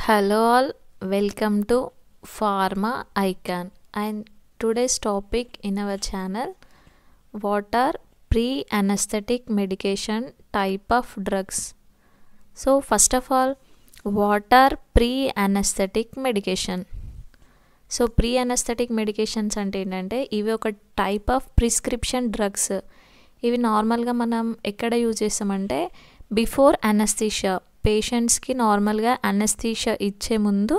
Hello all, welcome to Pharma Icon and today's topic in our channel, what are pre-anesthetic medication type of drugs. So first of all, what are pre-anesthetic medication? So pre anaesthetic medications అంటే ఏంటంటే ఇవి ఒక type of prescription drugs. ఇవి నార్మల్గా మనం ఎక్కడ use చేస్తామంటే before anaesthesia, పేషెంట్స్కి నార్మల్గా అనస్థీషియా ఇచ్చే ముందు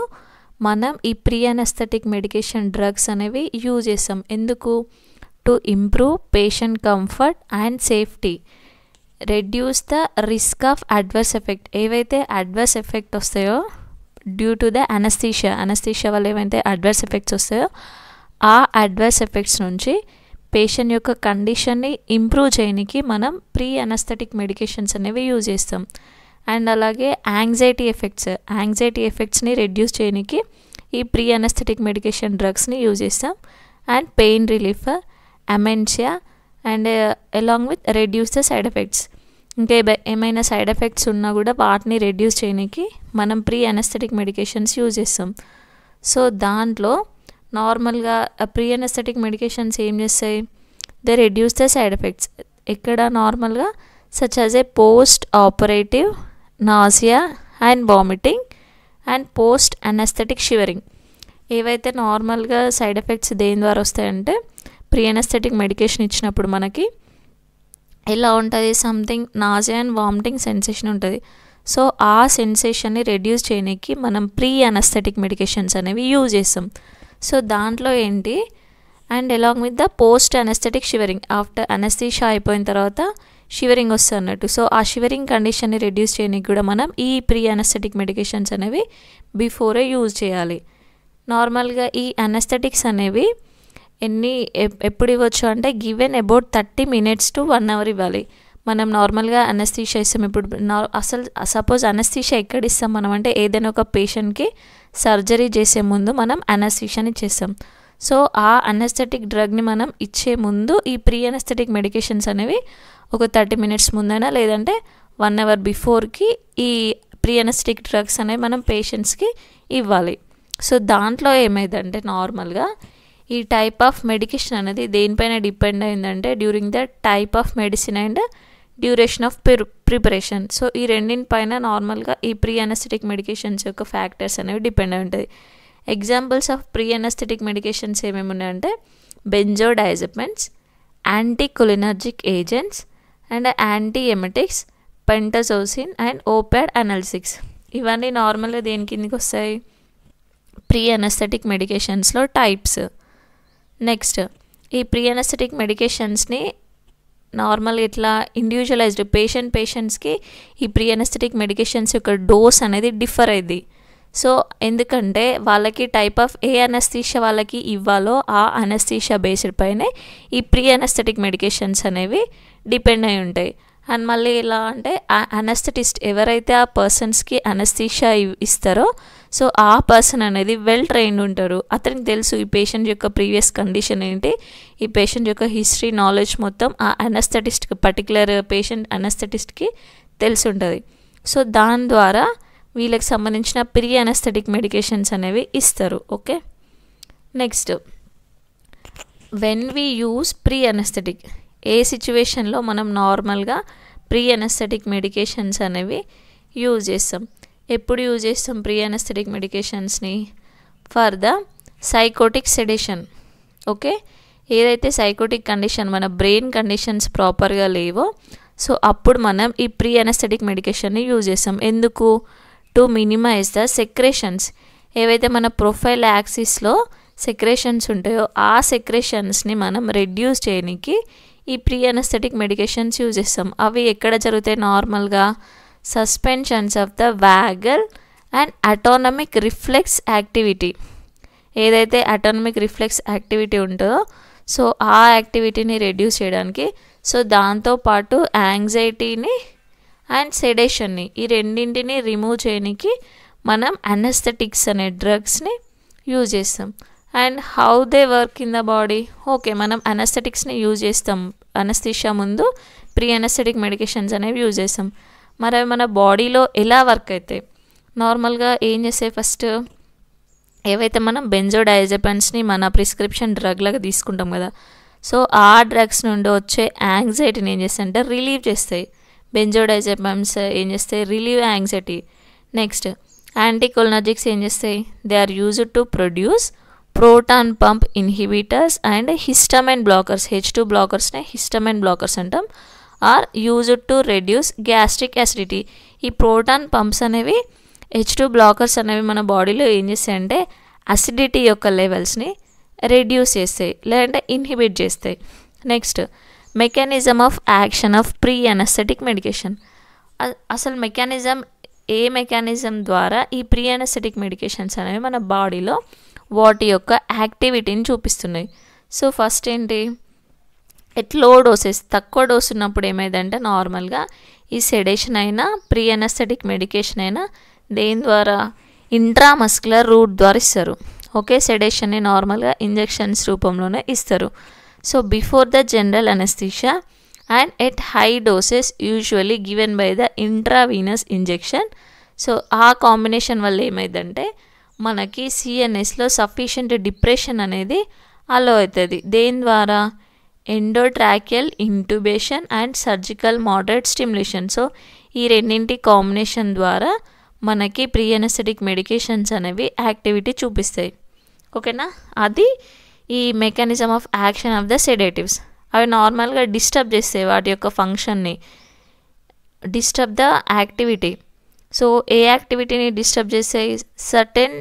మనం ఈ ప్రీ అనస్థెటిక్ మెడికేషన్ డ్రగ్స్ అనేవి యూజ్ చేస్తాం. ఎందుకు? To improve patient comfort and safety, reduce the risk of adverse effect. ఏవైతే అడ్వర్స్ ఎఫెక్ట్ వస్తాయో డ్యూ టు ద అనస్థీషియా వల్ల ఏమైతే అడ్వర్స్ ఎఫెక్ట్స్ వస్తాయో ఆ అడ్వర్స్ ఎఫెక్ట్స్ నుంచి పేషెంట్ యొక్క కండిషన్ని ఇంప్రూవ్ చేయడానికి మనం ప్రీ అనస్థెటిక్ మెడికేషన్స్ అనేవి యూజ్ చేస్తాం. అండ్ అలాగే యాంగ్జైటీ ఎఫెక్ట్స్ని రెడ్యూస్ చేయడానికి ఈ ప్రీ అనస్థెటిక్ మెడికేషన్ డ్రగ్స్ని యూజ్ చేస్తాం. And pain relief, amnesia and along with reduce the side effects. ఇంకా ఏమైనా సైడ్ ఎఫెక్ట్స్ ఉన్నా కూడా వాటిని రెడ్యూస్ చేయడానికి మనం ప్రీ అనస్థెటిక్ మెడికేషన్స్ యూజ్ చేస్తాం. సో దాంట్లో నార్మల్గా ప్రీ అనస్థెటిక్ మెడికేషన్స్ ఏం చేస్తాయి? They reduce the side effects. ఎక్కడ నార్మల్గా such as a post operative nausea and vomiting and post anaesthetic shivering. ఏవైతే నార్మల్గా సైడ్ ఎఫెక్ట్స్ దేని ద్వారా వస్తాయంటే ప్రీ అనస్థెటిక్ మెడికేషన్ ఇచ్చినప్పుడు మనకి ఎలా ఉంటుంది, something nausea and vomiting sensation ఉంటుంది. సో ఆ సెన్సేషన్ని రెడ్యూస్ చేయడానికి మనం ప్రీ అనస్థెటిక్ మెడికేషన్స్ అనేవి యూజ్ చేస్తాం. సో దాంట్లో ఏంటి, and along with the post anaesthetic shivering, after anaesthesia అయిపోయిన తర్వాత షివరింగ్ వస్తుంది అన్నట్టు. సో ఆ షివరింగ్ కండిషన్ని రెడ్యూస్ చేయడానికి కూడా మనం ఈ ప్రీ అనస్థెటిక్ మెడికేషన్స్ అనేవి బిఫోరే యూజ్ చేయాలి. నార్మల్గా ఈ అనస్థెటిక్స్ అనేవి ఎప్పుడు ఇవ్వచ్చు అంటే given about 30 minutes to 1 hour ఇవ్వాలి. మనం నార్మల్గా అనస్థీషియా ఇస్తాం. ఇప్పుడు అసలు సపోజ్ అనస్థీషియా ఎక్కడ ఇస్తాం మనం అంటే ఏదైనా ఒక పేషెంట్కి సర్జరీ చేసే ముందు మనం అనస్థీషియాని ఇచ్చేస్తాం. సో ఆ అనస్థెటిక్ డ్రగ్ని మనం ఇచ్చే ముందు ఈ ప్రీ అనస్థెటిక్ మెడికేషన్స్ అనేవి ఒక 30 minutes ముందైనా లేదంటే 1 hour బిఫోర్కి ఈ ప్రీ అనస్థెటిక్ డ్రగ్స్ అనేవి మనం పేషెంట్స్కి ఇవ్వాలి. సో దాంట్లో ఏమైందంటే నార్మల్గా ఈ టైప్ ఆఫ్ మెడికేషన్ అనేది దేనిపైన డిపెండ్ అయిందంటే during the type of medicine and duration of preparation. So ఈ రెండింటిపైన నార్మల్గా ఈ ప్రీ అనస్థెటిక్ మెడికేషన్స్ యొక్క ఫ్యాక్టర్స్ అనేవి డిపెండ్ అయి ఉంటుంది. Examples of pre anaesthetic medications ఏమేమి ఉన్నాయంటే benzodiazepines, anticholinergic agents and anti emetics, pentazocine and opioid analgesics. ఇవన్నీ నార్మల్గా దేని కిందకి వస్తాయి? ప్రీ అనస్థెటిక్ మెడికేషన్స్లో టైప్స్. నెక్స్ట్ ఈ ప్రీ అనస్థెటిక్ మెడికేషన్స్ని నార్మల్ ఇట్లా ఇండివిజువలైజ్డ్ పేషెంట్స్కి ఈ ప్రీ అనస్థెటిక్ మెడికేషన్స్ యొక్క డోస్ అనేది డిఫర్ అయింది. సో ఎందుకంటే వాళ్ళకి టైప్ ఆఫ్ ఏ అనస్థీషియా వాళ్ళకి ఇవ్వాలో ఆ అనస్థీషియా బేస్డ్ పైనే ఈ ప్రీ అనస్థెటిక్ మెడికేషన్స్ అనేవి డిపెండ్ అయి ఉంటాయి. అండ్ మళ్ళీ ఎలా అంటే అనస్థెటిస్ట్ ఎవరైతే ఆ పర్సన్స్కి అనస్థీషియా ఇస్తారో సో ఆ పర్సన్ అనేది వెల్ ట్రైన్డ్ ఉంటారు. అతనికి తెలుసు ఈ పేషెంట్ యొక్క ప్రీవియస్ కండిషన్ ఏంటి, ఈ పేషెంట్ యొక్క హిస్టరీ నాలెడ్జ్ మొత్తం ఆ అనస్థెటిస్ట్కి పర్టికులర్ పేషెంట్ అనస్థెటిస్ట్కి తెలిసి ఉంటుంది. సో దాని ద్వారా వీళ్ళకి సంబంధించిన ప్రీ అనస్థెటిక్ మెడికేషన్స్ అనేవి ఇస్తారు. Okay, next when we use pre anaesthetic, ఏ సిచ్యువేషన్లో మనం నార్మల్గా ప్రీ అనస్థెటిక్ మెడికేషన్స్ అనేవి యూజ్ చేస్తాం? ఎప్పుడు యూజ్ చేస్తాం ప్రీ అనస్థెటిక్ మెడికేషన్స్ని? For the psychotic sedation. Okay, ఏదైతే సైకోటిక్ కండిషన్ మన బ్రెయిన్ కండిషన్స్ ప్రాపర్గా లేవో సో అప్పుడు మనం ఈ ప్రీ అనస్థెటిక్ మెడికేషన్ని యూజ్ చేస్తాం. ఎందుకు? To minimise the secretions. ఏవైతే మన ప్రొఫైల్ యాక్సిస్లో సెక్రేషన్స్ ఉంటాయో ఆ సెక్రేషన్స్ని మనం రెడ్యూస్ చేయడానికి ఈ ప్రీ అనస్థెటిక్ మెడికేషన్స్ యూజ్ చేస్తాం. అవి ఎక్కడ జరుగుతాయి? నార్మల్గా suspensions of the waggle and autonomic reflex activity. ఏదైతే అటానమిక్ రిఫ్లెక్స్ యాక్టివిటీ ఉంటుందో సో ఆ యాక్టివిటీని రెడ్యూస్ చేయడానికి, సో దాంతోపాటు యాంగ్జైటీని అండ్ సెడేషన్ని ఈ రెండింటిని రిమూవ్ చేయడానికి మనం అనస్థెటిక్స్ అనే డ్రగ్స్ని యూజ్ చేస్తాం. And how they work in the body. Okay, మనం అనస్థెటిక్స్ని యూజ్ చేస్తాం అనస్థీషియా ముందు, ప్రీ అనస్థెటిక్ మెడికేషన్స్ అనేవి యూజ్ చేస్తాం. మరి అవి మన బాడీలో ఎలా వర్క్ అవుతాయి? నార్మల్గా ఏం చేస్తాయి, ఫస్ట్ ఏవైతే మనం బెంజోడైజెపమ్స్ని మన ప్రిస్క్రిప్షన్ డ్రగ్ లాగా తీసుకుంటాం కదా, సో ఆ డ్రగ్స్ నుండి వచ్చే యాంగ్జైటీని ఏం చేస్తాయి అంటే రిలీవ్ చేస్తాయి. బెంజోడైజెపమ్స్ ఏం చేస్తాయి, రిలీవ్ యాంగ్జైటీ. నెక్స్ట్ యాంటీకోలినర్జిక్స్ ఏం చేస్తాయి, they are used to produce proton pump inhibitors and histamine blockers. H2 బ్లాకర్స్నే హిస్టమైన్ బ్లాకర్స్ అంటాం. Are used to reduce gastric acidity. ఈ ప్రోటాన్ పంప్స్ అనేవి H2 బ్లాకర్స్ అనేవి మన బాడీలో ఏం చేస్తాయి అంటే అసిడిటీ యొక్క లెవెల్స్ని రెడ్యూస్ చేస్తాయి లేదంటే ఇన్హిబిట్ చేస్తాయి. Next mechanism of action of pre anaesthetic medication. అసలు ఏ మెకానిజం ద్వారా ఈ ప్రీ అనస్థెటిక్ మెడికేషన్స్ అనేవి మన బాడీలో వాటి యొక్క యాక్టివిటీని చూపిస్తున్నాయి. సో ఫస్ట్ ఏంటి, లో డోసెస్, తక్కువ డోస్ ఉన్నప్పుడు ఏమైందంటే నార్మల్గా ఈ సెడేషన్ అయినా ప్రీ అనస్థెటిక్ మెడికేషన్ అయినా దేని ద్వారా, ఇంట్రామస్కులర్ రూట్ ద్వారా ఇస్తారు. ఓకే, సెడేషన్ని నార్మల్గా ఇంజెక్షన్స్ రూపంలోనే ఇస్తారు. So before the general anaesthesia and at high doses usually given by the intravenous injection. So ఆ కాంబినేషన్ వల్ల ఏమైందంటే మనకి సిఎన్ఎస్లో సఫిషియంట్ డిప్రెషన్ అనేది అలో అవుతుంది. దేని ద్వారా, endotracheal intubation and surgical moderate stimulation. So ఈ రెండింటి కాంబినేషన్ ద్వారా మనకి ప్రీ అనస్థెటిక్ మెడికేషన్స్ అనేవి యాక్టివిటీ చూపిస్తాయి. ఓకేనా, అది ఈ mechanism of action of the sedatives. అవి నార్మల్గా డిస్టర్బ్ చేస్తాయి వాటి యొక్క ఫంక్షన్ని, డిస్టర్బ్ ద యాక్టివిటీ. సో ఏ యాక్టివిటీని డిస్టర్బ్ చేస్తాయి, సర్టెన్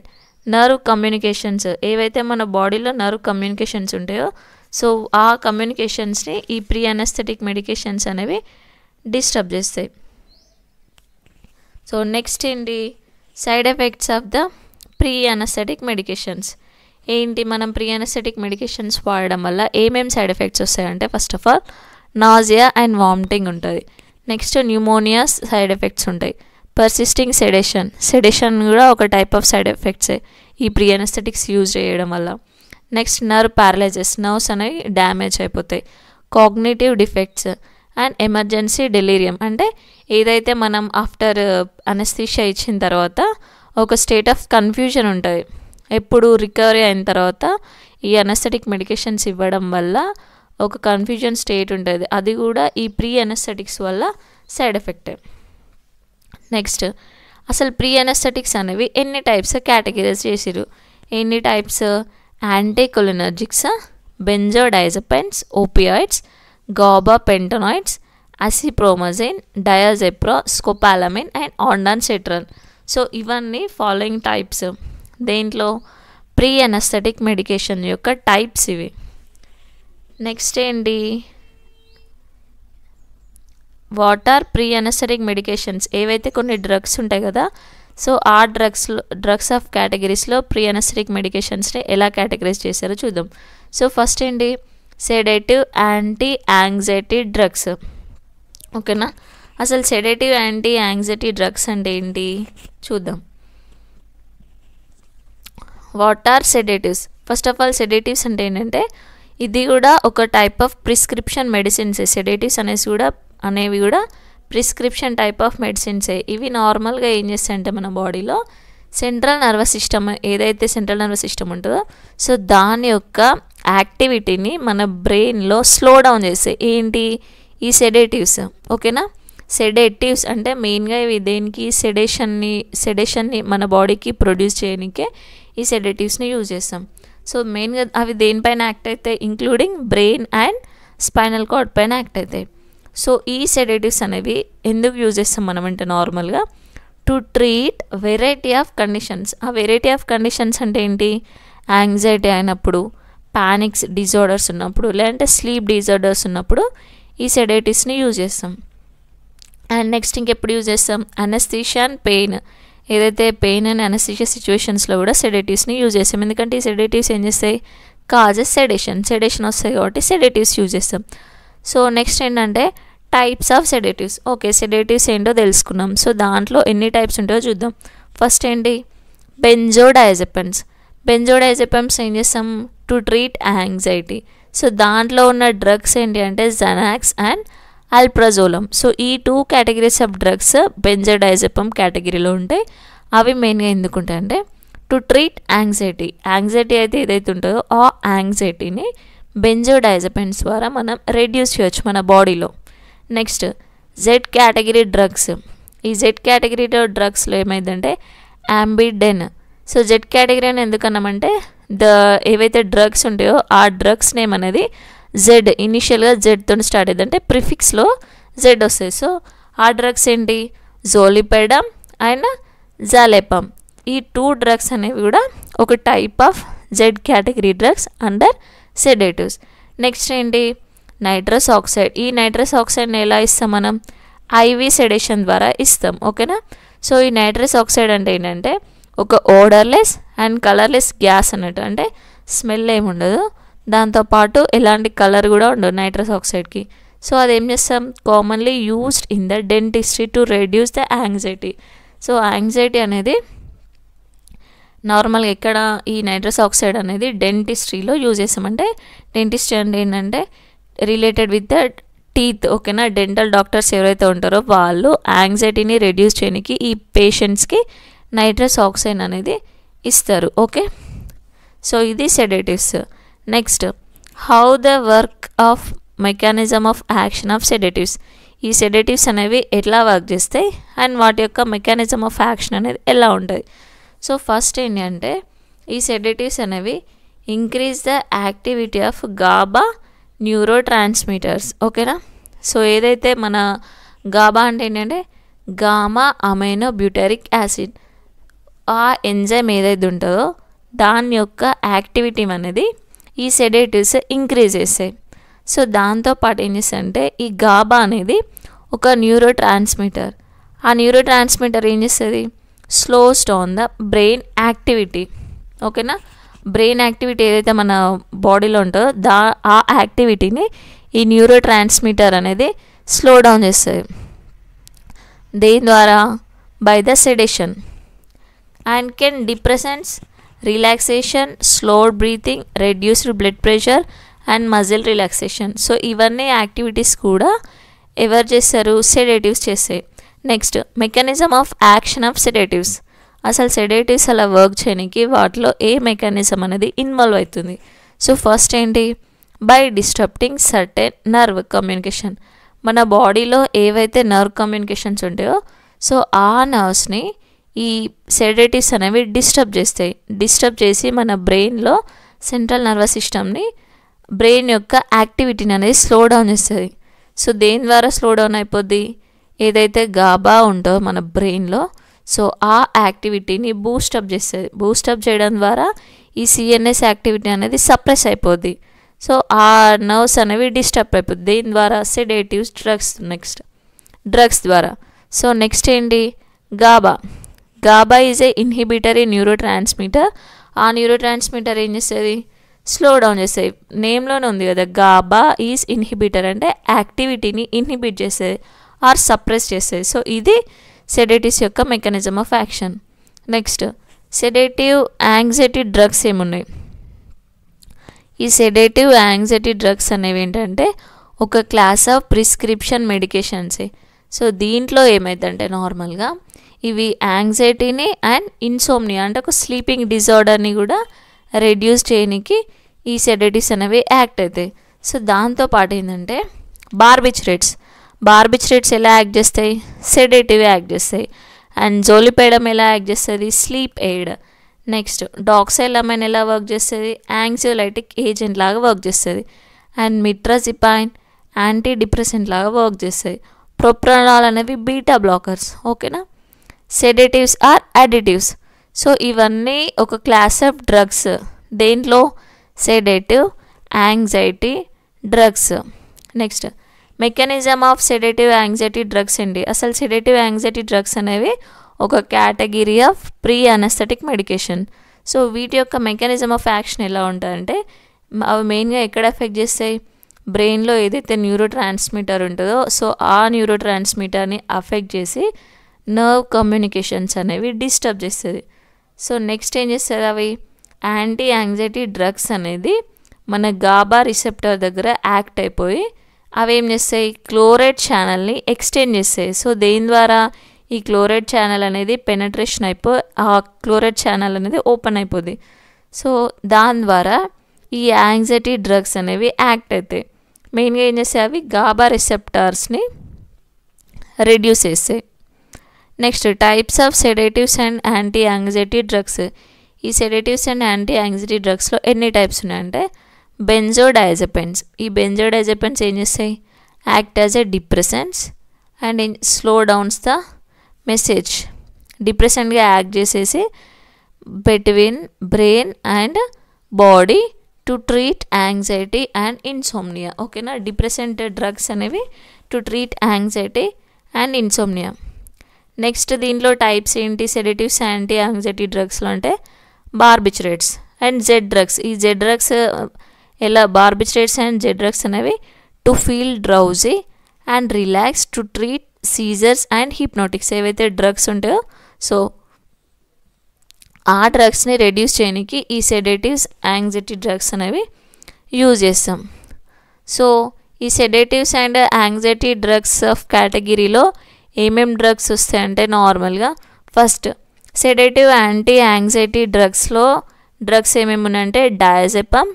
నర్వ్ కమ్యూనికేషన్స్, ఏవైతే మన బాడీలో నర్వ్ కమ్యూనికేషన్స్ ఉంటాయో సో ఆ కమ్యూనికేషన్స్ని ఈ ప్రీ అనస్థెటిక్ మెడికేషన్స్ అనేవి డిస్టర్బ్ చేస్తాయి. సో నెక్స్ట్ ఏంటి, side effects of the pre anaesthetic medications. ఏంటి, మనం ప్రీ అనస్థెటిక్ మెడికేషన్స్ వాడడం వల్ల ఏమేమి సైడ్ ఎఫెక్ట్స్ వస్తాయంటే first of all nausea and vomiting ఉంటుంది. నెక్స్ట్ న్యూమోనియా సైడ్ ఎఫెక్ట్స్ ఉంటాయి. పర్సిస్టింగ్ సెడేషన్ కూడా ఒక టైప్ ఆఫ్ సైడ్ ఎఫెక్ట్సే ఈ ప్రీ అనస్థెటిక్స్ యూజ్ చేయడం వల్ల. నెక్స్ట్ నర్వ్ ప్యారలైజెస్, నర్వ్స్ అనేవి డ్యామేజ్ అయిపోతాయి. Cognitive defects and emergency delirium, అంటే ఏదైతే మనం ఆఫ్టర్ అనస్థీషియా ఇచ్చిన తర్వాత ఒక స్టేట్ ఆఫ్ కన్ఫ్యూజన్ ఉంటుంది. ఎప్పుడు రికవరీ అయిన తర్వాత ఈ అనస్థెటిక్ మెడికేషన్స్ ఇవ్వడం వల్ల ఒక కన్ఫ్యూజన్ స్టేట్ ఉంటుంది. అది కూడా ఈ ప్రీ అనస్థెటిక్స్ వల్ల సైడ్ ఎఫెక్టే. నెక్స్ట్ అసలు ప్రీ అనస్థెటిక్స్ అనేవి ఎన్ని టైప్స్ కేటగిరైజ్ చేసిరు. ఎన్ని types, anticholinergics, benzodiazepines, opioids, gabapentinoids, acepromazine, డయాజెప్రా, స్కోపాలమిన్ అండ్ ఆండాన్సెట్రాన్. సో ఇవన్నీ ఫాలోయింగ్ టైప్స్. దేంట్లో, ప్రీ అనస్థెటిక్ మెడికేషన్ యొక్క టైప్స్ ఇవి. నెక్స్ట్ ఏంటి, what are pre anaesthetic medications. ఏవైతే కొన్ని డ్రగ్స్ ఉంటాయి కదా, సో ఆ డ్రగ్స్ ఆఫ్ కేటగిరీస్లో ప్రీ అనస్థెటిక్ మెడికేషన్స్ని ఎలా కేటగరైజ్ చేశారో చూద్దాం. సో ఫస్ట్ ఏంటి, సెడేటివ్ యాంటీ యాంగ్జైటీ డ్రగ్స్. ఓకేనా, అసలు సెడేటివ్ యాంటీ యాంగ్జైటీ డ్రగ్స్ అంటే ఏంటి చూద్దాం. What are sedatives. First of all sedatives అంటే ఏంటంటే ఇది కూడా ఒక type of prescription medicines. Sedatives అనేవి కూడా ప్రిస్క్రిప్షన్ టైప్ ఆఫ్ మెడిసిన్సే. ఇవి నార్మల్గా ఏం చేస్తాయంటే మన బాడీలో సెంట్రల్ నర్వస్ సిస్టమ్, ఏదైతే సెంట్రల్ నర్వస్ సిస్టమ్ ఉంటుందో సో దాని యొక్క యాక్టివిటీని మన బ్రెయిన్లో స్లో డౌన్ చేస్తాయి. ఏంటి, ఈ సెడేటివ్స్. ఓకేనా, సెడేటివ్స్ అంటే మెయిన్గా ఇవి దేనికి, సెడేషన్ని మన బాడీకి ప్రొడ్యూస్ చేయడానికే ఈ సెడేటివ్స్ని యూజ్ చేస్తాం. సో మెయిన్గా అవి దేనిపైన యాక్ట్ అవుతాయి, including brain and spinal cord పైన యాక్ట్ అవుతాయి. సో ఈ సెడేటివ్స్ అనేవి ఎందుకు యూజ్ చేస్తాం మనం అంటే నార్మల్గా to treat variety of conditions. ఆ వెరైటీ ఆఫ్ కండిషన్స్ అంటే ఏంటి, యాంగ్జైటీ అయినప్పుడు, పానిక్స్ డిజార్డర్స్ ఉన్నప్పుడు, లేదంటే స్లీప్ డిజార్డర్స్ ఉన్నప్పుడు ఈ సెడేటివ్స్ని యూజ్ చేస్తాం. అండ్ నెక్స్ట్ ఇంకెప్పుడు యూజ్ చేస్తాం, అనస్థీషియా అండ్ పెయిన్. ఏదైతే పెయిన్ అండ్ అనస్థీషియా సిచ్యువేషన్స్లో కూడా సెడేటివ్స్ని యూజ్ చేస్తాం. ఎందుకంటే ఈ సెడేటివ్స్ ఏం చేస్తాయి, కాజెస్ సెడేషన్ వస్తాయి కాబట్టి సెడేటివ్స్ యూజ్ చేస్తాం. సో నెక్స్ట్ ఏంటంటే types of sedatives. Okay, sedatives ఏంటో తెలుసుకున్నాం. సో దాంట్లో ఎన్ని టైప్స్ ఉంటాయో చూద్దాం. ఫస్ట్ ఏంటి, బెంజోడైజెపమ్స్. బెంజోడైజెపమ్స్ ఏం చేస్తాం, టు ట్రీట్ యాంగ్జైటీ. సో దాంట్లో ఉన్న డ్రగ్స్ ఏంటి అంటే జనాక్స్ అండ్ అల్ప్రజోలం. సో ఈ 2 కేటగిరీస్ ఆఫ్ డ్రగ్స్ బెంజోడైజెపమ్ కేటగిరీలో ఉంటాయి. అవి మెయిన్గా ఎందుకుంటాయంటే టు ట్రీట్ యాంగ్జైటీ అయితే ఏదైతే ఉంటుందో ఆ యాంగ్జైటీని బెంజోడైజపైన్స్ ద్వారా మనం రెడ్యూస్ చేయొచ్చు మన బాడీలో. Next Z category drugs. ఈ జెడ్ కేటగిరీలో డ్రగ్స్లో ఏమైందంటే యాంబిడెన్. సో జెడ్ కేటగిరీ అని ఎందుకన్నామంటే ఏవైతే డ్రగ్స్ ఉంటాయో ఆ డ్రగ్స్ నేమ్ అనేది జెడ్, ఇనిషియల్గా జెడ్తో స్టార్ట్ అయ్యింది, అంటే ప్రిఫిక్స్లో జెడ్ వస్తాయి. సో ఆ డ్రగ్స్ ఏంటి, జోలిపెడమ్ అండ్ జాలెపమ్. ఈ 2 డ్రగ్స్ అనేవి కూడా ఒక type of Z category drugs under sedatives. Next ఏంటి, నైట్రస్ ఆక్సైడ్. ఈ నైట్రస్ ఆక్సైడ్ని ఎలా ఇస్తాం మనం, ఐవి సెడేషన్ ద్వారా ఇస్తాం. ఓకేనా. సో ఈ నైట్రస్ ఆక్సైడ్ అంటే ఏంటంటే ఒక ఓడర్లెస్ అండ్ కలర్లెస్ గ్యాస్ అన్నట్టు, అంటే స్మెల్ ఏమి ఉండదు, దాంతోపాటు ఎలాంటి కలర్ కూడా ఉండదు నైట్రస్ ఆక్సైడ్కి. సో అదేం చేస్తాం, commonly used in the dentistry to reduce the anxiety. So anxiety అనేది నార్మల్గా ఎక్కడ ఈ నైట్రస్ ఆక్సైడ్ అనేది డెంటిస్ట్రీలో యూజ్ చేస్తామంటే, డెంటిస్ట్రీ అంటే ఏంటంటే రిలేటెడ్ విత్ ద టీత్. ఓకేనా. డెంటల్ డాక్టర్స్ ఎవరైతే ఉంటారో వాళ్ళు యాంగ్జైటీని రెడ్యూస్ చేయడానికి ఈ పేషెంట్స్కి నైట్రస్ ఆక్సైడ్ అనేది ఇస్తారు. ఓకే. సో ఇది sedatives. Next how the work of mechanism of action of sedatives. ఈ సెడేటివ్స్ అనేవి ఎట్లా వర్క్ చేస్తాయి అండ్ వాటి యొక్క మెకానిజం ఆఫ్ యాక్షన్ అనేది ఎలా ఉంటుంది. సో ఫస్ట్ ఏంటి అంటే ఈ సెడేటివ్స్ అనేవి increase the activity of GABA neuro transmitters. ఓకేనా. సో ఏదైతే మన గాబా అంటే ఏంటంటే గామా అమైనో బ్యూటరిక్ యాసిడ్, ఆ ఎంజైమ్ ఏదైతే ఉంటుందో దాని యొక్క యాక్టివిటీ అనేది ఈ సెడేటివ్స్ ఇంక్రీజ్ చేస్తాయి. సో దాంతోపాటు ఏం చేస్తాయంటే ఈ గాబా అనేది ఒక న్యూరో ట్రాన్స్మిటర్. ఆ న్యూరో ట్రాన్స్మిటర్ ఏం చేస్తుంది, slows down the brain activity. ఓకేనా. బ్రెయిన్ యాక్టివిటీ ఏదైతే మన బాడీలో ఉంటుందో ఆ యాక్టివిటీని ఈ న్యూరో ట్రాన్స్మిటర్ అనేది స్లో డౌన్ చేస్తుంది. దేని ద్వారా, by the sedition. And can depressants, relaxation, slowed breathing, reduced blood pressure and muscle relaxation. So ఇవన్నీ యాక్టివిటీస్ కూడా ఎవరు చేస్తారు, సెడేటివ్స్ చేస్తాయి. Next mechanism of action of sedatives. అసలు సెడేటివ్స్ అలా వర్క్ చేయడానికి వాటిలో ఏ మెకానిజం అనేది ఇన్వాల్వ్ అవుతుంది. సో ఫస్ట్ ఏంటి, by disturbing certain nerve communication. మన బాడీలో ఏవైతే నర్వ్ కమ్యూనికేషన్స్ ఉంటాయో సో ఆ నర్వ్స్ని ఈ సెడేటివ్స్ అనేవి డిస్టర్బ్ చేసి మన బ్రెయిన్లో సెంట్రల్ నర్వస్ సిస్టమ్ని, బ్రెయిన్ యొక్క యాక్టివిటీని అనేది స్లో డౌన్ చేస్తుంది. సో దేని ద్వారా స్లో డౌన్ అయిపోద్ది, ఏదైతే గాబా ఉంటుందో మన బ్రెయిన్లో సో ఆ యాక్టివిటీని బూస్టప్ చేస్తుంది. బూస్టప్ చేయడం ద్వారా ఈ సిఎన్ఎస్ యాక్టివిటీ అనేది సప్రెస్ అయిపోద్ది. సో ఆ నర్వ్స్ అనేవి డిస్టర్బ్ అయిపోద్ది. దేని ద్వారా, సెడేటివ్స్ డ్రగ్స్ ద్వారా. సో నెక్స్ట్ ఏంటి, GABA is a inhibitory neuro transmitter. ఆ న్యూరో ట్రాన్స్మిటర్ ఏం చేస్తుంది, స్లో డౌన్ చేస్తుంది. నేమ్లోనే ఉంది కదా, గాబా ఈజ్ ఇన్హిబిటర్ అంటే యాక్టివిటీని ఇన్హిబిట్ చేస్తుంది ఆర్ సప్రెస్ చేస్తుంది. సో ఇది సెడేటివ్స్ యొక్క mechanism of action. Next sedative anxiety drugs ఏమున్నాయి. ఈ సెడేటివ్ యాంగ్జైటీ డ్రగ్స్ అనేవి ఏంటంటే ఒక క్లాస్ ఆఫ్ ప్రిస్క్రిప్షన్ మెడికేషన్సే. సో దీంట్లో ఏమైందంటే నార్మల్గా ఇవి యాంగ్జైటీని అండ్ ఇన్సోమ్నియా అంటే ఒక స్లీపింగ్ డిజార్డర్ని కూడా రెడ్యూస్ చేయడానికి ఈ సెడేటివ్స్ అనేవి యాక్ట్ అవుతాయి. సో దాంతోపాటు ఏంటంటే బార్బిట్రేట్స్ ఎలా యాక్ట్ చేస్తాయి, సెడేటివ్ యాక్ట్ చేస్తాయి. అండ్ జోలిపెడమ్ ఎలా యాక్ట్ చేస్తుంది, స్లీప్ ఎయిడ్. నెక్స్ట్ డాక్సైలమైన్ ఎలా వర్క్ చేస్తుంది, యాంగ్జియోలైటిక్ ఏజెంట్ లాగా వర్క్ చేస్తుంది. అండ్ మిట్రాజిపైన్ యాంటీ డిప్రెసెంట్ లాగా వర్క్ చేస్తుంది. ప్రొప్రానాల్ అనేవి బీటా బ్లాకర్స్. ఓకేనా. Sedatives are additives. సో ఇవన్నీ ఒక క్లాస్ ఆఫ్ డ్రగ్స్. దేంట్లో, sedative anxiety drugs. Next mechanism of sedative anxiety drugs ఏంటి. అసలు సెడేటివ్ యాంగ్జైటీ డ్రగ్స్ అనేవి ఒక category of pre anaesthetic medication. So వీటి యొక్క మెకానిజం ఆఫ్ యాక్షన్ ఎలా ఉంటుందంటే అవి మెయిన్గా ఎక్కడ ఎఫెక్ట్ చేస్తాయి, బ్రెయిన్లో ఏదైతే న్యూరో ట్రాన్స్మిటర్ ఉంటుందో సో ఆ న్యూరో ట్రాన్స్మిటర్ని అఫెక్ట్ చేసి నర్వ్ కమ్యూనికేషన్స్ అనేవి డిస్టర్బ్ చేస్తుంది. సో నెక్స్ట్ ఏం చేస్తుంది, అవి యాంటీ యాంగ్జైటీ డ్రగ్స్ అనేది మన గాబా రిసెప్టర్ దగ్గర యాక్ట్ అయిపోయి అవి ఏం చేస్తాయి, క్లోరైడ్ ఛానల్ని ఎక్స్టెండ్ చేస్తాయి. సో దేని ద్వారా, ఈ క్లోరైడ్ ఛానల్ అనేది పెనట్రేషన్ అయిపోయి ఆ క్లోరైడ్ ఛానల్ అనేది ఓపెన్ అయిపోద్ది. సో దాని ద్వారా ఈ యాంగ్జైటీ డ్రగ్స్ అనేవి యాక్ట్ అవుతాయి. మెయిన్గా ఏం చేస్తాయి, అవి గాబా రిసెప్టార్స్ని రెడ్యూస్ చేస్తాయి. Next types of sedatives and anti anxiety drugs. ఈ సెడేటివ్స్ అండ్ యాంటీ యాంగ్జైటీ డ్రగ్స్లో ఎన్ని టైప్స్ ఉన్నాయంటే బెంజోడైజెపిన్స్. ఈ బెంజోడైజెపిన్స్ ఏం చేస్తాయి, act as a depressants and slow downs the message. డిప్రెసెంట్గా యాక్ట్ చేసేసి between brain and body to treat anxiety and insomnia. ఓకేనా, డిప్రెసెంట్ డ్రగ్స్ అనేవి to treat anxiety and insomnia. Next దీంట్లో టైప్స్ ఏంటి సెడేటివ్స్ యాంటీ యాంగ్జైటీ డ్రగ్స్లో అంటే బార్బిచరేట్స్ and Z drugs. ఈ Z drugs ఎలా, బార్బిచరేట్స్ అండ్ జెడ్ డ్రగ్స్ అనేవి to feel drowsy and relax to treat seizures and hypnotics. ఏవైతే drugs ఉంటాయో సో ఆ డ్రగ్స్ని రెడ్యూస్ చేయడానికి ఈ సెడేటివ్స్ యాంగ్జైటీ డ్రగ్స్ అనేవి యూజ్ చేస్తాం. సో ఈ sedatives and anxiety drugs of కేటగిరీలో ఏమేం డ్రగ్స్ వస్తాయంటే నార్మల్గా ఫస్ట్ సెడేటివ్ యాంటీ యాంగ్జైటీ డ్రగ్స్లో డ్రగ్స్ ఏమేమి ఉన్నాయంటే diazepam,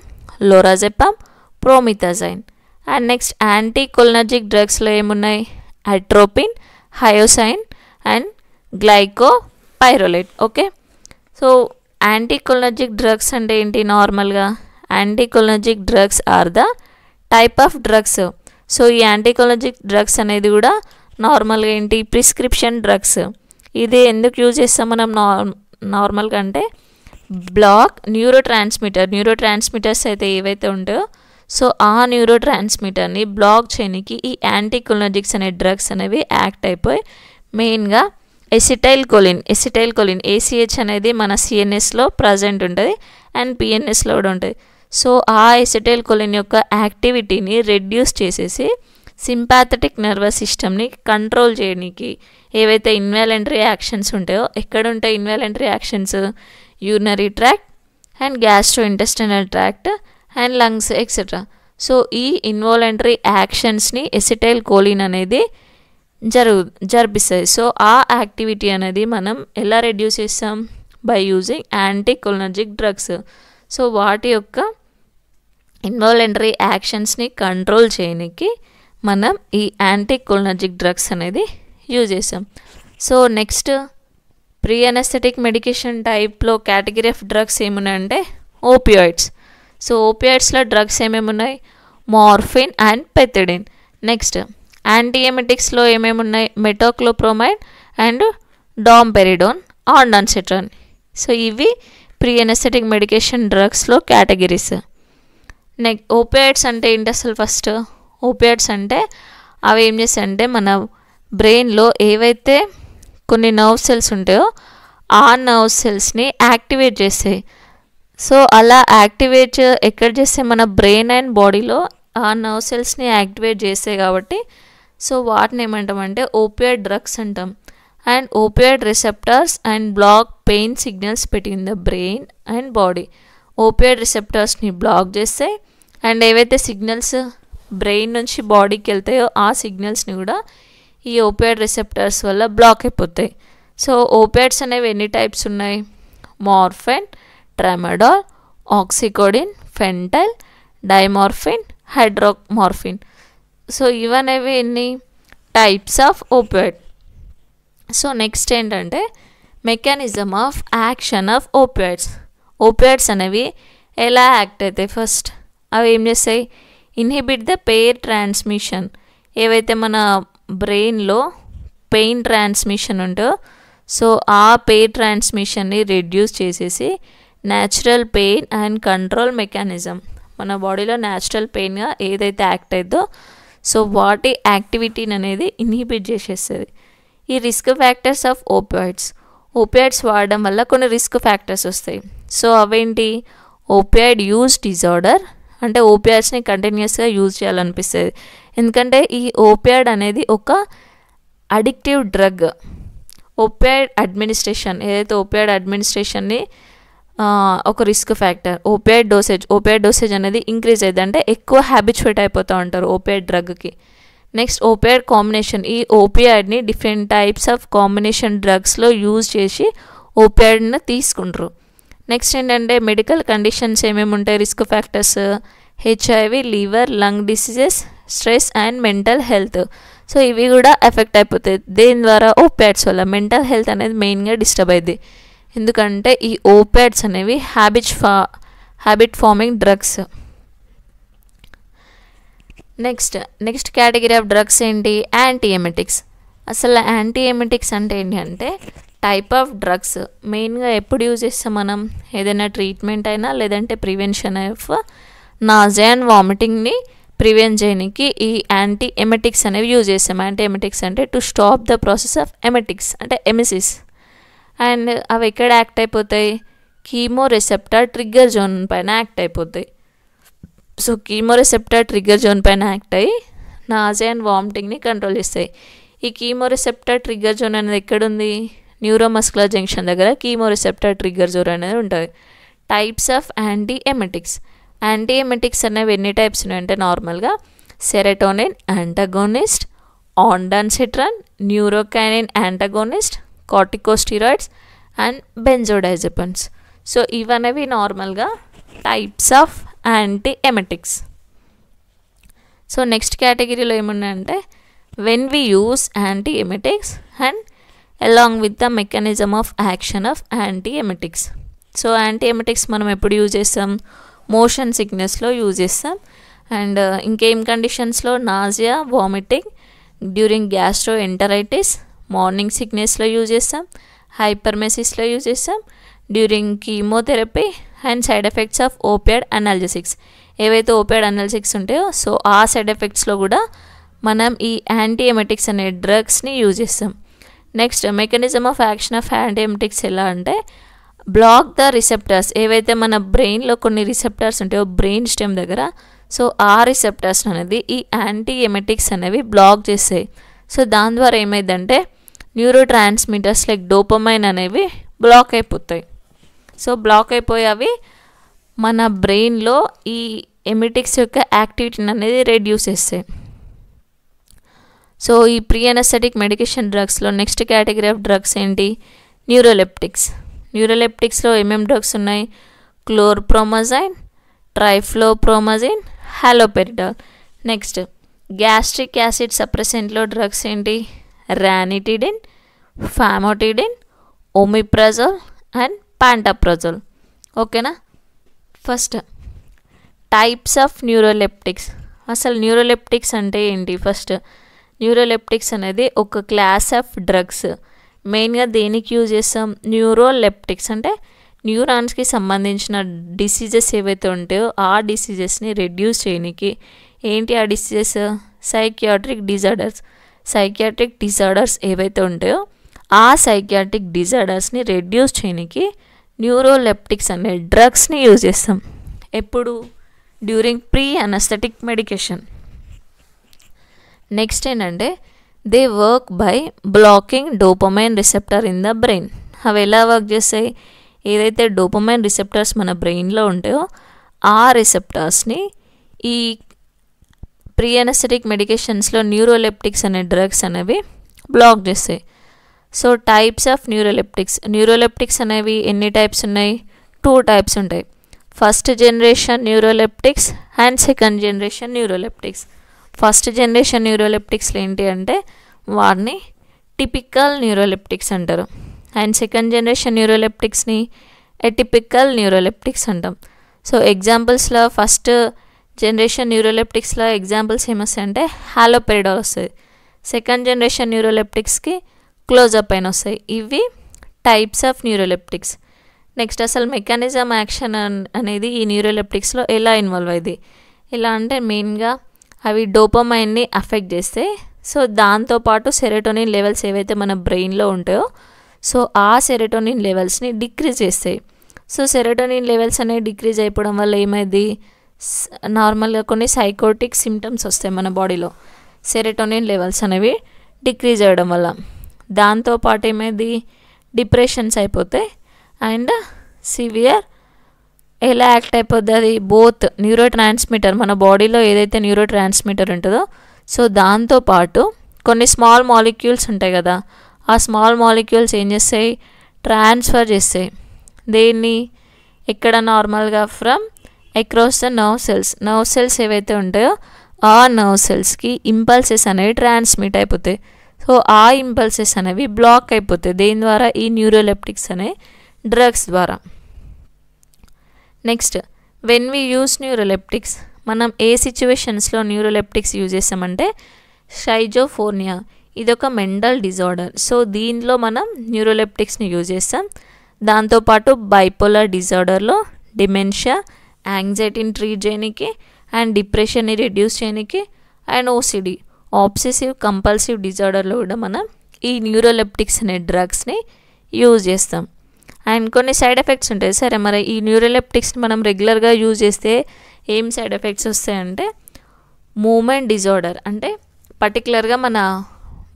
lorazepam, promethazine. And next anti cholinergic డ్రగ్స్లో ఏమున్నాయి atropine, hyoscine and గ్లైకోపైరోలేట్. Okay, so anticholinergic drugs అంటే ఏంటి, నార్మల్గా anticholinergic drugs are the type of drugs. So ఈ యాంటీకోలినర్జిక్ డ్రగ్స్ అనేది కూడా నార్మల్గా ఏంటి ప్రిస్క్రిప్షన్ డ్రగ్స్. ఇది ఎందుకు యూజ్ చేస్తాం మనం నార్మల్గా అంటే బ్లాక్ న్యూరో ట్రాన్స్మిటర్స్ అయితే ఏవైతే ఉంటాయో సో ఆ న్యూరో ట్రాన్స్మిటర్ని బ్లాక్ చేయడానికి ఈ యాంటీకోలినర్జిక్స్ అనే డ్రగ్స్ అనేవి యాక్ట్ అయిపోయి మెయిన్గా ఎసిటైల్ కొలిన్ ACH అనేది మన CNSలో ప్రజెంట్ ఉంటుంది అండ్ PNSలో కూడా ఉంటుంది. సో ఆ ఎసిటైల్ కొలిన్ యొక్క యాక్టివిటీని రెడ్యూస్ చేసేసి సింపాథెటిక్ నర్వస్ సిస్టమ్ని కంట్రోల్ చేయడానికి ఏవైతే ఇన్వాలంటరీ యాక్షన్స్ ఉంటాయో, ఎక్కడ ఉంటాయి involuntary actions, urinary tract and gastro intestinal tract and lungs etcetera. So ఈ ఇన్వాలంటరీ యాక్షన్స్ని ఎసిటైల్ కోలిన్ అనేది జరిపిస్తుంది. సో ఆ యాక్టివిటీ అనేది మనం ఎలా రెడ్యూస్ చేస్తాం, by using anticholinergic drugs. So వాటి యొక్క ఇన్వాలంటరీ యాక్షన్స్ని కంట్రోల్ చేయడానికి మనం ఈ యాంటీకోలినర్జిక్ డ్రగ్స్ అనేది యూజ్ చేస్తాం. So next pre anaesthetic medication టైప్లో కేటగిరీ ఆఫ్ డ్రగ్స్ ఏమున్నాయంటే ఓపియాయిడ్స్. సో ఓపియాయిడ్స్లో డ్రగ్స్ ఏమేమి ఉన్నాయి, మార్ఫిన్ అండ్ పెథిడిన్. నెక్స్ట్ యాంటీఎమెటిక్స్లో ఏమేమి ఉన్నాయి, metoclopramide and domperidone, ondansetron. So ఇవి ప్రీ అనెస్థెటిక్ మెడికేషన్ డ్రగ్స్లో కేటగిరీస్. ఓపియాయిడ్స్ అంటే ఏంటి అసలు, ఫస్ట్ ఓపియాయిడ్స్ అంటే అవి ఏం చేస్తాయంటే మన బ్రెయిన్లో ఏవైతే కొన్ని నర్వ్ సెల్స్ ఉంటాయో ఆ నర్వ్ సెల్స్ని యాక్టివేట్ చేస్తాయి. సో అలా యాక్టివేట్ ఎక్కడ చేస్తే మన బ్రెయిన్ అండ్ బాడీలో ఆ నర్వ్ సెల్స్ని యాక్టివేట్ చేస్తాయి కాబట్టి సో వాటిని ఏమంటామంటే ఓపియాయిడ్ డ్రగ్స్ అంటాం. And opioid receptors and block pain signals between the brain and body. Opioid రిసెప్టర్స్ని బ్లాక్ చేస్తాయి అండ్ ఏవైతే సిగ్నల్స్ బ్రెయిన్ నుంచి బాడీకి వెళ్తాయో ఆ సిగ్నల్స్ని కూడా ఈ ఓపియాయిడ్ రిసెప్టర్స్ వల్ల బ్లాక్ అయిపోతాయి. సో ఓపియాయిడ్స్ అనేవి ఎన్ని టైప్స్ ఉన్నాయి, morphine, tramadol, oxycodone, fentanyl, diamorphine, hydromorphone. So ఇవనేవి ఎన్ని types of opioid. So next ఏంటంటే mechanism of action of opioids. Opioids అనేవి ఎలా యాక్ట్ అవుతాయి, ఫస్ట్ అవి ఏం చేస్తాయి, ఇన్హిబిట్ ద పెయిర్ ట్రాన్స్మిషన్. ఏవైతే మన బ్రెయిన్లో పెయిన్ ట్రాన్స్మిషన్ ఉంటుందో సో ఆ పెయిన్ ట్రాన్స్మిషన్ని రెడ్యూస్ చేసేసి natural pain and control mechanism, మన బాడీలో న్యాచురల్ పెయిన్గా ఏదైతే యాక్ట్ అవుతుందో సో వాటి యాక్టివిటీని అనేది ఇన్హిబిట్ చేసేస్తుంది. ఈ రిస్క్ ఫ్యాక్టర్స్ ఆఫ్ ఓపియాయిడ్స్ వాడడం వల్ల కొన్ని రిస్క్ ఫ్యాక్టర్స్ వస్తాయి. సో అవేంటి, ఓపియాయిడ్ యూజ్ డిజార్డర్, అంటే ఓపియాయిడ్స్ని కంటిన్యూస్గా యూజ్ చేయాలనిపిస్తుంది ఎందుకంటే ఈ ఓపియాయిడ్ అనేది ఒక అడిక్టివ్ డ్రగ్. ఓపియాయిడ్ అడ్మినిస్ట్రేషన్ని ఒక రిస్క్ ఫ్యాక్టర్. ఓపియాయిడ్ డోసేజ్ అనేది ఇంక్రీజ్ అయ్యింది, అంటే ఎక్కువ హ్యాబిచువేట్ అయిపోతూ ఉంటారు ఓపియాయిడ్ డ్రగ్కి. నెక్స్ట్ ఓపియాయిడ్ కాంబినేషన్, ఈ ఓపియాయిడ్ని different types of combination డ్రగ్స్లో use చేసి ఓపియాయిడ్ని తీసుకుంటారు. నెక్స్ట్ ఏంటంటే మెడికల్ కండిషన్స్ ఏమేమి ఉంటాయి, risk factors, HIV, liver, lung diseases, stress and mental health. So ఇవి కూడా ఎఫెక్ట్ అయిపోతాయి దేని ద్వారా, ఓపియాయిడ్స్ వల్ల. మెంటల్ హెల్త్ అనేది మెయిన్గా డిస్టర్బ్ అయింది, ఎందుకంటే ఈ ఓపియాయిడ్స్ అనేవి habit farming drugs. Next category of drugs ఏంటి, యాంటీఎమెటిక్స్. అసలు యాంటీఎమెటిక్స్ అంటే ఏంటి అంటే టైప్ ఆఫ్ డ్రగ్స్. మెయిన్గా ఎప్పుడు యూజ్ చేస్తాం మనం, ఏదైనా ట్రీట్మెంట్ అయినా లేదంటే ప్రివెన్షన్ ఆఫ్ నాజియా అండ్ వామిటింగ్ని ప్రివెంట్ చేయడానికి ఈ యాంటీఎమెటిక్స్ అనేవి యూజ్ చేస్తాం. యాంటీఎమెటిక్స్ అంటే to stop the process of emetics అంటే ఎమిసిస్. అండ్ అవి ఎక్కడ యాక్ట్ అయిపోతాయి, కీమో రిసెప్టర్ ట్రిగ్గర్ జోన్ పైన యాక్ట్ అయిపోతాయి. So chemo receptor trigger zone పైన యాక్ట్ అయ్యి నాజియా అండ్ వామిటింగ్ని కంట్రోల్ చేస్తాయి. ఈ కీమో రిసెప్టర్ ట్రిగ్గర్ జోన్ అనేది ఎక్కడుంది, న్యూరోమస్కులర్ జంక్షన్ దగ్గర కీమో రిసెప్టర్ ట్రిగ్గర్ జోన్ అనేది ఉంటుంది. Types of యాంటీఎమెటిక్స్. యాంటీఎమెటిక్స్ అనేవి ఎన్ని టైప్స్ ఉన్నాయంటే నార్మల్గా serotonin antagonist, ondansetron, neurokinin antagonist, corticosteroids and benzodiazepines. So ఇవనేవి నార్మల్గా types of antiemetics. So next కేటగిరీలో ఏమున్నాయంటే when we use antiemetics and along with the mechanism of action of antiemetics. So antiemetics మనం ఎప్పుడు యూజ్ చేస్తాం, motion సిక్నెస్లో use చేస్తాం. And ఇంకేం కండిషన్స్లో, nausea, vomiting, during gastro enteritis, morning సిక్నెస్లో యూజ్ చేస్తాం, హైపర్మెసిస్లో యూజ్ చేస్తాం, during chemotherapy and side effects of opioid analgesics. ఏవైతే ఓపియాయిడ్ అనాల్జెసిక్స్ ఉంటాయో సో ఆ సైడ్ ఎఫెక్ట్స్లో కూడా మనం ఈ యాంటీఎమెటిక్స్ అనే డ్రగ్స్ని యూజ్ చేస్తాం. Next mechanism of action of antiemetics ఎలా అంటే బ్లాక్ ద రిసెప్టర్స్. ఏవైతే మన బ్రెయిన్లో కొన్ని రిసెప్టర్స్ ఉంటాయో బ్రెయిన్ స్టెమ్ దగ్గర, సో ఆ రిసెప్టర్స్ అనేది ఈ యాంటీఎమెటిక్స్ అనేవి బ్లాక్ చేస్తాయి. సో దాని ద్వారా ఏమైందంటే న్యూరో ట్రాన్స్మిటర్స్ లైక్ డోపమైన్ అనేవి బ్లాక్ అయిపోతాయి. సో బ్లాక్ అయిపోయి అవి మన బ్రెయిన్లో ఈ ఎమెటిక్స్ యొక్క యాక్టివిటీని అనేది రెడ్యూస్ చేస్తాయి. సో ఈ ప్రీ అనెస్థెటిక్ మెడికేషన్ డ్రగ్స్లో నెక్స్ట్ కేటగిరీ ఆఫ్ డ్రగ్స్ ఏంటి, న్యూరోలెప్టిక్స్. న్యూరోలెప్టిక్స్లో ఏమేమి డ్రగ్స్ ఉన్నాయి, chlorpromazine, triflupromazine, haloperidol. Next gastric acid సప్రెసెంట్లో డ్రగ్స్ ఏంటి, ranitidine, famotidine, omeprazole and pantoprazole. ఓకేనా. First types of neuroleptics. అసలు న్యూరోలెప్టిక్స్ అంటే ఏంటి, ఫస్ట్ న్యూరోలెప్టిక్స్ అనేది ఒక క్లాస్ ఆఫ్ డ్రగ్స్. మెయిన్గా దేనికి యూజ్ చేస్తాం, న్యూరోలెప్టిక్స్ అంటే న్యూరాన్స్కి సంబంధించిన డిసీజెస్ ఏవైతే ఉంటాయో ఆ డిసీజెస్ని రెడ్యూస్ చేయడానికి. ఏంటి ఆ డిసీజెస్, సైకియాట్రిక్ డిజార్డర్స్ ఏవైతే ఉంటాయో ఆ సైకియాట్రిక్ డిజార్డర్స్ని రెడ్యూస్ చేయడానికి న్యూరోలెప్టిక్స్ అనే డ్రగ్స్ని యూజ్ చేస్తాం. ఎప్పుడు, during pre anaesthetic medication. Next ఏంటంటే they work by blocking dopamine receptor in the brain. అవి ఎలా వర్క్ చేస్తాయి, ఏదైతే డోపమైన్ రిసెప్టర్స్ మన బ్రెయిన్లో ఉంటాయో ఆ రిసెప్టర్స్ని ఈ ప్రీ అనెస్థెటిక్ మెడికేషన్స్లో న్యూరోలెప్టిక్స్ అనే డ్రగ్స్ అనేవి బ్లాక్ చేస్తాయి. సో టైప్స్ ఆఫ్ న్యూరోలెప్టిక్స్ అనేవి ఎన్ని టైప్స్ ఉన్నాయి, 2 టైప్స్ ఉంటాయి. First generation neuroleptics and second generation neuroleptics. First generation న్యూరోలెప్టిక్స్లో ఏంటి అంటే వాటిని టిపికల్ న్యూరోలెప్టిక్స్ అంటారు. అండ్ సెకండ్ జనరేషన్ న్యూరోలెప్టిక్స్ని ఎటిపికల్ న్యూరోలెప్టిక్స్ అంటాం. సో ఎగ్జాంపుల్స్లో ఫస్ట్ జనరేషన్ న్యూరోలెప్టిక్స్లో ఎగ్జాంపుల్స్ ఏమొస్తాయంటే హాలోపెరిడాల్ వస్తుంది. సెకండ్ జనరేషన్ న్యూరోలెప్టిక్స్కి క్లోజప్ అయిన వస్తాయి. ఇవి టైప్స్ ఆఫ్ న్యూరోలెప్టిక్స్. నెక్స్ట్ అసలు మెకానిజం యాక్షన్ అనేది ఈ న్యూరోలెప్టిక్స్లో ఎలా ఇన్వాల్వ్ అయ్యింది, ఎలా అంటే మెయిన్గా అవి డోపమైన్ని అఫెక్ట్ చేస్తాయి. సో దాంతోపాటు సెరోటోనిన్ లెవెల్స్ ఏవైతే మన బ్రెయిన్లో ఉంటాయో సో ఆ సెరోటోనిన్ లెవెల్స్ని డిక్రీజ్ చేస్తాయి. సో సెరోటోనిన్ లెవెల్స్ అనేవి డిక్రీజ్ అయిపోవడం వల్ల ఏమైంది, నార్మల్గా కొన్ని సైకోటిక్ సిమ్టమ్స్ వస్తాయి మన బాడీలో సెరోటోనిన్ లెవెల్స్ అనేవి డిక్రీజ్ అవ్వడం వల్ల. దాంతోపాటు ఏమైంది, డిప్రెషన్స్ అయిపోతాయి అండ్ సివియర్ ఎలా యాక్ట్ అయిపోద్ది, అది బోత్ న్యూరో ట్రాన్స్మిటర్ మన బాడీలో ఏదైతే న్యూరో ట్రాన్స్మిటర్ ఉంటుందో సో దాంతోపాటు కొన్ని స్మాల్ మాలిక్యూల్స్ ఉంటాయి కదా, ఆ స్మాల్ మాలిక్యూల్స్ ఏం చేస్తాయి, ట్రాన్స్ఫర్ చేస్తాయి దేన్ని, ఎక్కడ నార్మల్గా from across the nerve cells ఏవైతే ఉంటాయో ఆ నర్వ్ సెల్స్కి ఇంపల్సెస్ అనేవి ట్రాన్స్మిట్ అయిపోతాయి. సో ఆ ఇంపల్సెస్ అనేవి బ్లాక్ అయిపోతాయి దేని ద్వారా, ఈ న్యూరోలెప్టిక్స్ అనే డ్రగ్స్ ద్వారా. Next when we use neuroleptics, మనం ఏ సిచ్యువేషన్స్లో న్యూరోలెప్టిక్స్ యూజ్ చేస్తామంటే షైజోఫోర్నియా, ఇదొక మెంటల్ డిజార్డర్. సో దీనిలో మనం న్యూరోలెప్టిక్స్ని యూజ్ చేస్తాం. దాంతోపాటు బైపోలర్ డిజార్డర్లో డిమెన్షియా, యాంగ్జైటీని ట్రీట్ చేయడానికి అండ్ డిప్రెషన్ని రెడ్యూస్ చేయడానికి, అండ్ ఓసిడి ఆబ్సెసివ్ కంపల్సివ్ డిజార్డర్లో కూడా మనం ఈ న్యూరోలెప్టిక్స్ అనే డ్రగ్స్ని యూజ్ చేస్తాం. అండ్ కొన్ని సైడ్ ఎఫెక్ట్స్ ఉంటాయి. సరే మరి ఈ న్యూరోలెప్టిక్స్ని మనం రెగ్యులర్గా యూజ్ చేస్తే ఏం సైడ్ ఎఫెక్ట్స్ వస్తాయంటే మూమెంట్ డిజార్డర్, అంటే పర్టికులర్గా మన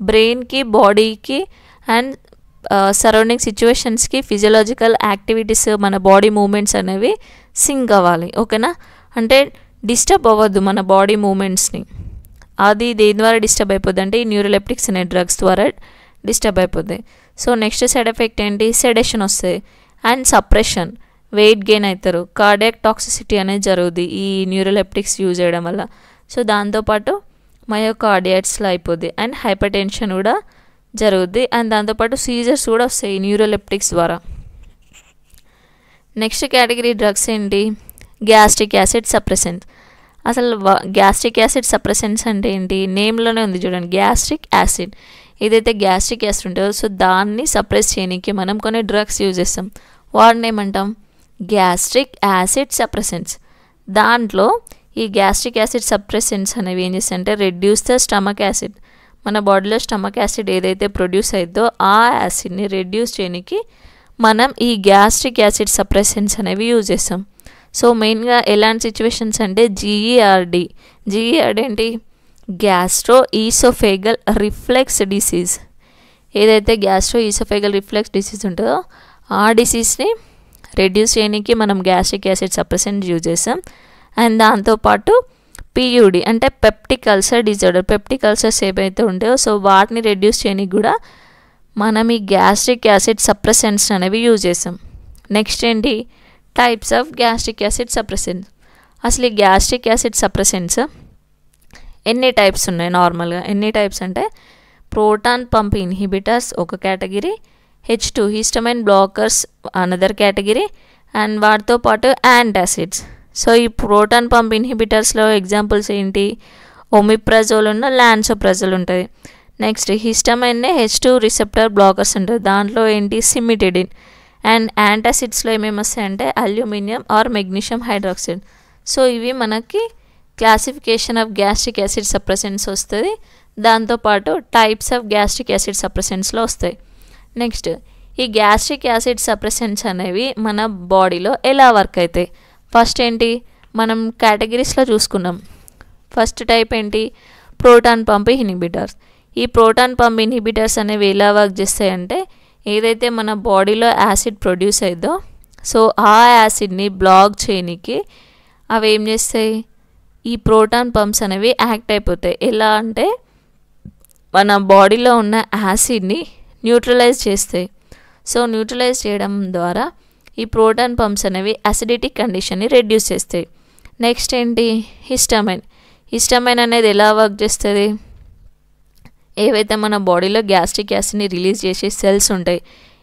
బ్రెయిన్కి, బాడీకి అండ్ సరౌండింగ్ సిచ్యువేషన్స్కి ఫిజియలాజికల్ యాక్టివిటీస్, మన బాడీ మూమెంట్స్ అనేవి సింక్ అవ్వాలి. ఓకేనా, అంటే డిస్టర్బ్ అవ్వద్దు మన బాడీ మూమెంట్స్ని. అది దేని ద్వారా డిస్టర్బ్ అయిపోద్ది అంటే ఈ న్యూరోలెప్టిక్స్ అనే డ్రగ్స్ ద్వారా డిస్టర్బ్ అయిపోద్ది. సో నెక్స్ట్ సైడ్ ఎఫెక్ట్ ఏంటి, సెడేషన్ వస్తుంది అండ్ సప్రెషన్, వెయిట్ గెయిన్ అవుతారు, కార్డియాక్ టాక్సిసిటీ అనేది జరుగుద్ది ఈ న్యూరోలెప్టిక్స్ యూజ్ చేయడం వల్ల. సో దాంతోపాటు మయోకార్డియాట్స్లో అయిపోద్ది అండ్ హైపర్ టెన్షన్ కూడా జరుగుద్ది అండ్ దాంతోపాటు సీజర్స్ కూడా వస్తాయి న్యూరోలెప్టిక్స్ ద్వారా. నెక్స్ట్ కేటగిరీ డ్రగ్స్ ఏంటి, గ్యాస్ట్రిక్ యాసిడ్ సప్రెసెంట్స్. అసలు గ్యాస్ట్రిక్ యాసిడ్ సప్రెసెంట్స్ అంటే ఏంటి, నేమ్లోనే ఉంది చూడండి, గ్యాస్ట్రిక్ యాసిడ్. ఏదైతే గ్యాస్ట్రిక్ యాసిడ్ ఉంటుందో సో దాన్ని సప్రెస్ చేయడానికి మనం కొన్ని డ్రగ్స్ యూజ్ చేస్తాం. వాటిని ఏమంటాం, గ్యాస్ట్రిక్ యాసిడ్ సప్రెసెంట్స్. దాంట్లో ఈ గ్యాస్ట్రిక్ యాసిడ్ సప్రెసెంట్స్ అనేవి ఏం చేస్తాయంటే రెడ్యూస్ ద స్టమక్ యాసిడ్, మన బాడీలో స్టమక్ యాసిడ్ ఏదైతే ప్రొడ్యూస్ అవుతుందో ఆ యాసిడ్ని రెడ్యూస్ చేయడానికి మనం ఈ గ్యాస్ట్రిక్ యాసిడ్ సప్రెసెంట్స్ అనేవి యూజ్ చేస్తాం. సో మెయిన్గా ఎలాంటి సిచ్యువేషన్స్ అంటే జీఈఆర్డి ఏంటి, గ్యాస్ట్రో ఈసోఫేగల్ రిఫ్లెక్స్ డిసీజ్. ఏదైతే గ్యాస్ట్రో ఈసోఫేగల్ రిఫ్లెక్స్ డిసీజ్ ఉంటుందో ఆ డిసీజ్ని రెడ్యూస్ చేయడానికి మనం గ్యాస్ట్రిక్ యాసిడ్ సప్రెసెంట్ యూజ్ చేస్తాం. అండ్ దాంతోపాటు పియూడి అంటే peptic ulcer disorder, peptic ulcers ఏవైతే ఉంటాయో సో వాటిని రెడ్యూస్ చేయడానికి కూడా మనం ఈ గ్యాస్ట్రిక్ యాసిడ్ సప్రెసెంట్స్ అనేవి యూజ్ చేస్తాం. నెక్స్ట్ ఏంటి, types of gastric acid suppressants. అసలు ఈ గ్యాస్ట్రిక్ యాసిడ్ సప్రెసెంట్స్ ఎన్ని టైప్స్ ఉన్నాయి, నార్మల్గా ఎన్ని టైప్స్ అంటే ప్రోటాన్ పంప్ ఇన్హిబిటర్స్ ఒక category, H2 histamine blockers another category and వాటితో పాటు యాంటాసిడ్స్. సో ఈ ప్రోటాన్ పంప్ ఇన్హిబిటర్స్లో ఎగ్జాంపుల్స్ ఏంటి, ఒమిప్రజోల్ ఉన్న లాన్సోప్రజోల్ ఉంటుంది. నెక్స్ట్ హిస్టమైన్నే H2 రిసెప్టర్ బ్లాకర్స్ ఉంటుంది, దాంట్లో ఏంటి సిమిటిడిన్. అండ్ యాంటాసిడ్స్లో ఏమేమి వస్తాయంటే aluminium or magnesium hydroxide. So ఇవి మనకి classification of gastric acid suppressants వస్తుంది. దాంతోపాటు టైప్స్ ఆఫ్ గ్యాస్ట్రిక్ యాసిడ్ సప్రెసెంట్స్లో వస్తాయి. నెక్స్ట్ ఈ గ్యాస్ట్రిక్ యాసిడ్ సప్రెసెంట్స్ అనేవి మన బాడీలో ఎలా వర్క్ అవుతాయి, ఫస్ట్ ఏంటి మనం కేటగిరీస్లో చూసుకున్నాం. ఫస్ట్ టైప్ ఏంటి, ప్రోటాన్ పంప్ ఇన్హిబిటర్స్. ఈ ప్రోటాన్ పంప్ ఇన్హిబిటర్స్ అనేవి ఎలా వర్క్ చేస్తాయంటే ఏదైతే మన బాడీలో యాసిడ్ ప్రొడ్యూస్ అయిందో సో ఆ యాసిడ్ని బ్లాక్ చేయడానికి అవి ఏం చేస్తాయి, ఈ ప్రోటాన్ పంప్స్ అనేవి యాక్ట్ అయిపోతాయి. ఎలా అంటే మన బాడీలో ఉన్న యాసిడ్ని న్యూట్రలైజ్ చేస్తాయి. సో న్యూట్రలైజ్ చేయడం ద్వారా ఈ ప్రోటాన్ పంప్స్ అనేవి అసిడిటిక్ కండిషన్ని రెడ్యూస్ చేస్తాయి. నెక్స్ట్ ఏంటి, హిస్టమైన్ అనేది ఎలా వర్క్ చేస్తుంది, ఏవైతే మన బాడీలో గ్యాస్ట్రిక్ యాసిడ్ని రిలీజ్ చేసే సెల్స్ ఉంటాయి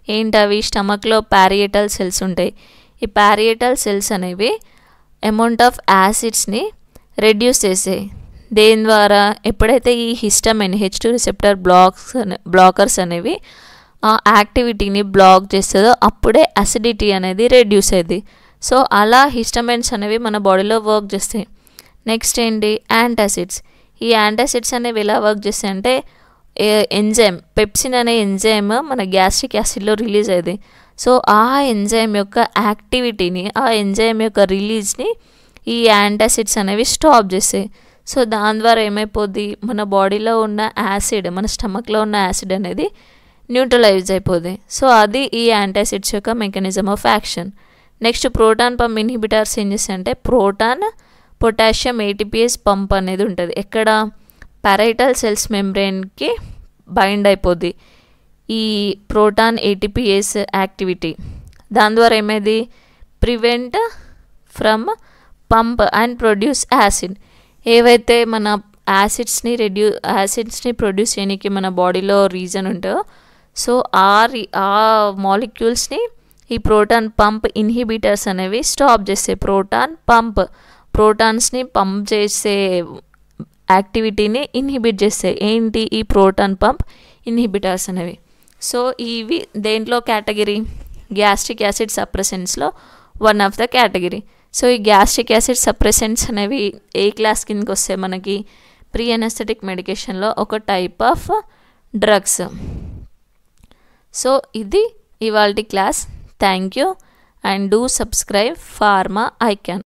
ఏంటవి, స్టమక్లో ప్యారియేటల్ సెల్స్ ఉంటాయి. ఈ ప్యారియేటల్ సెల్స్ అనేవి అమౌంట్ ఆఫ్ యాసిడ్స్ని రెడ్యూస్ చేసాయి. దేని ద్వారా, ఎప్పుడైతే ఈ హిస్టమైన్ H2 రిసెప్టర్ బ్లాకర్స్ అనేవి ఆ యాక్టివిటీని బ్లాక్ చేస్తుందో అప్పుడే అసిడిటీ అనేది రెడ్యూస్ అయ్యింది. సో అలా హిస్టమైన్స్ అనేవి మన బాడీలో వర్క్ చేస్తాయి. నెక్స్ట్ ఏంటి, యాంటాసిడ్స్. ఈ యాంటాసిడ్స్ అనేవి ఎలా వర్క్ చేస్తాయి అంటే ఎంజైమ్ పెప్సిన్ అనే ఎంజైమ్ మన గ్యాస్ట్రిక్ యాసిడ్లో రిలీజ్ అయ్యింది. సో ఆ ఎంజైమ్ యొక్క యాక్టివిటీని, ఆ ఎంజైమ్ యొక్క రిలీజ్ని ఈ యాంటాసిడ్స్ అనేవి స్టాప్ చేస్తాయి. సో దాని ద్వారా ఏమైపోద్ది, మన బాడీలో ఉన్న యాసిడ్, మన స్టమక్లో ఉన్న యాసిడ్ అనేది న్యూట్రలైజ్ అయిపోద్ది. సో అది ఈ యాంటాసిడ్స్ యొక్క mechanism of action. Next proton pump inhibitors ఏం చేస్తాయంటే ప్రోటాన్ పొటాషియం ATPase పంప్ అనేది ఉంటుంది. ఎక్కడ, పారైటల్ సెల్స్ మెంబ్రెయిన్కి బైండ్ అయిపోద్ది ఈ ప్రోటాన్ ఏటీపీఏస్ యాక్టివిటీ. దాని ద్వారా ఏమైంది, prevent from pump and produce acid. ఏవైతే మన యాసిడ్స్ని ప్రొడ్యూస్ చేయడానికి మన బాడీలో రీజన్ ఉంటుందో, సో ఆ మాలిక్యూల్స్ని ఈ ప్రోటాన్ పంప్ ఇన్హిబిటర్స్ అనేవి స్టాప్ చేస్తాయి. ప్రోటాన్స్ని పంప్ చేసే యాక్టివిటీని ఇన్హిబిట్ చేస్తాయి. ఏంటి ఈ ప్రోటాన్ పంప్ ఇన్హిబిటర్స్ అనేవి. సో ఇవి దేంట్లో కేటగిరీ, గ్యాస్ట్రిక్ యాసిడ్ సప్రెసెంట్స్లో one of the category. So ఈ గ్యాస్ట్రిక్ యాసిడ్ సప్రెసెంట్స్ అనేవి ఏ క్లాస్ కిందకి వస్తాయి, మనకి ప్రీ అనస్థెటిక్ మెడికేషన్లో ఒక టైప్ ఆఫ్ డ్రగ్స్. సో ఇది ఇవాల్టి class. Thank you and do subscribe pharma icon.